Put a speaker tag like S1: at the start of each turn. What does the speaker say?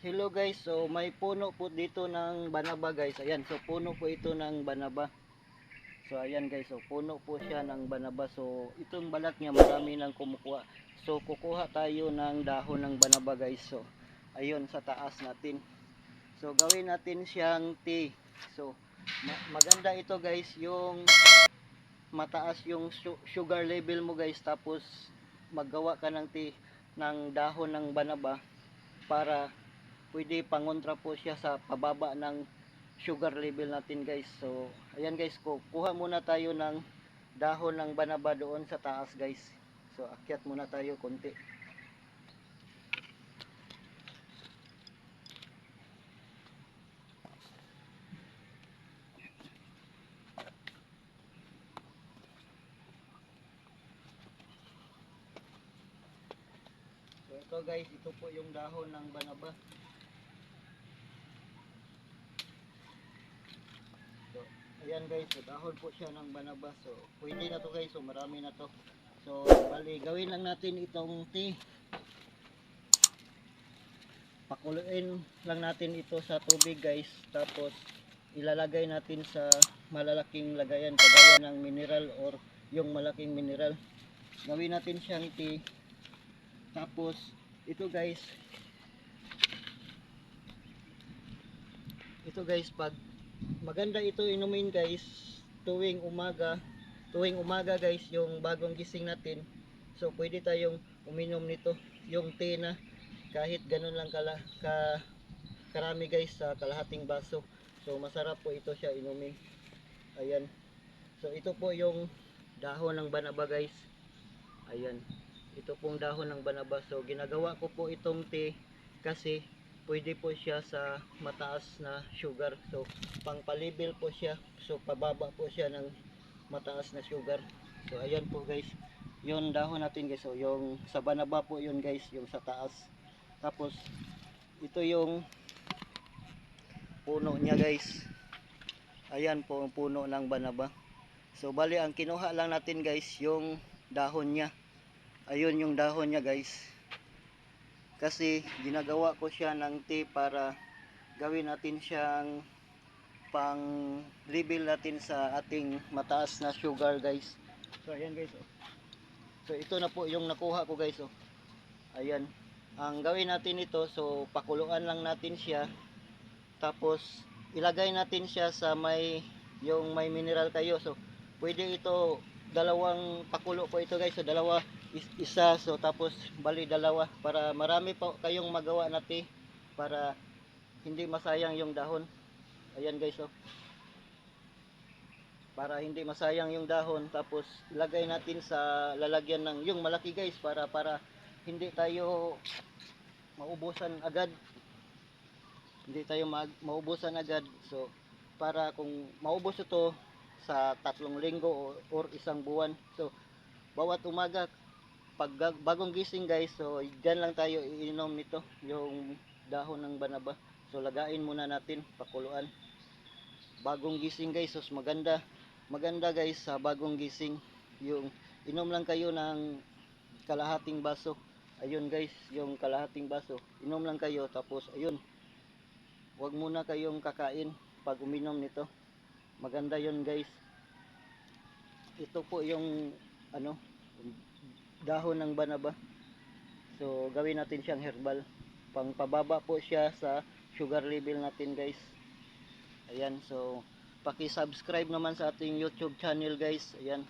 S1: Hello guys, so may puno po dito ng banaba guys. Ayan, so puno po ito ng banaba. So ayan guys, so puno po siya ng banaba. So itong balat niya marami nang kumukuha. So kukuha tayo ng dahon ng banaba guys. So ayun sa taas natin. So gawin natin siyang tea. So maganda ito guys, yung mataas yung sugar level mo guys. Tapos maggawa ka ng tea ng dahon ng banaba para pwede pangontra po siya sa pababa ng sugar level natin guys. So ayan guys, kuha muna tayo ng dahon ng banaba doon sa taas guys. So akyat muna tayo konti. So ito guys, ito po yung dahon ng banaba. So ayan guys, so dahon po siya ng banaba. So pwede na to guys, so marami na to. So bali gawin lang natin itong tea. Pakuluin lang natin ito sa tubig guys, tapos ilalagay natin sa malalaking lagayan kagaya ng mineral or yung malaking mineral. Gawin natin siyang tea. Tapos ito guys, pag maganda ito inumin guys tuwing umaga guys, yung bagong gising natin. So pwede tayong uminom nito, yung tea na kahit ganun lang karami guys, sa kalahating baso. So masarap po ito siya inumin. Ayan. So ito po yung dahon ng banaba guys. Ayan. Ito pong dahon ng banaba. So ginagawa ko po itong tea kasi pwede po siya sa mataas na sugar. So pangpalibel po siya. So pababa po siya ng mataas na sugar. So ayan po guys, yung dahon natin guys. So yung sa banaba po yun guys, yung sa taas. Tapos ito yung puno niya guys. Ayan po ang puno ng banaba. So bali ang kinuha lang natin guys yung dahon niya. Ayun yung dahon niya guys. Kasi ginagawa ko siya ng tea para gawin natin siyang pang level natin sa ating mataas na sugar guys. So ayan guys. So ito na po yung nakuha ko guys. Ayan. Ang gawin natin ito, so pakuluan lang natin siya. Tapos ilagay natin siya sa yung may mineral kayo. So pwede ito dalawang pakulo po ito guys. So isa, so tapos bali dalawa para marami pa kayong magawa na tea, para hindi masayang yung dahon. Ayan guys, para hindi masayang yung dahon. Tapos ilagay natin sa lalagyan ng yung malaki guys, para hindi tayo maubusan agad. Maubusan agad. So para kung maubos ito sa 3 linggo or isang buwan. So bawat umaga pag bagong gising guys, so dyan lang tayo iinom nito, yung dahon ng banaba. So lagain muna natin, pakuluan bagong gising guys. So maganda guys, sa bagong gising yung inom lang kayo ng kalahating baso. Ayun guys, yung kalahating baso inom lang kayo. Tapos ayun, wag muna kayong kakain pag uminom nito. Maganda yun guys. Ito po yung dahon ng banaba. So gawin natin siyang herbal, pangpababa po siya sa sugar level natin guys. Ayan, so paki-subscribe naman sa ating YouTube channel guys. Ayan.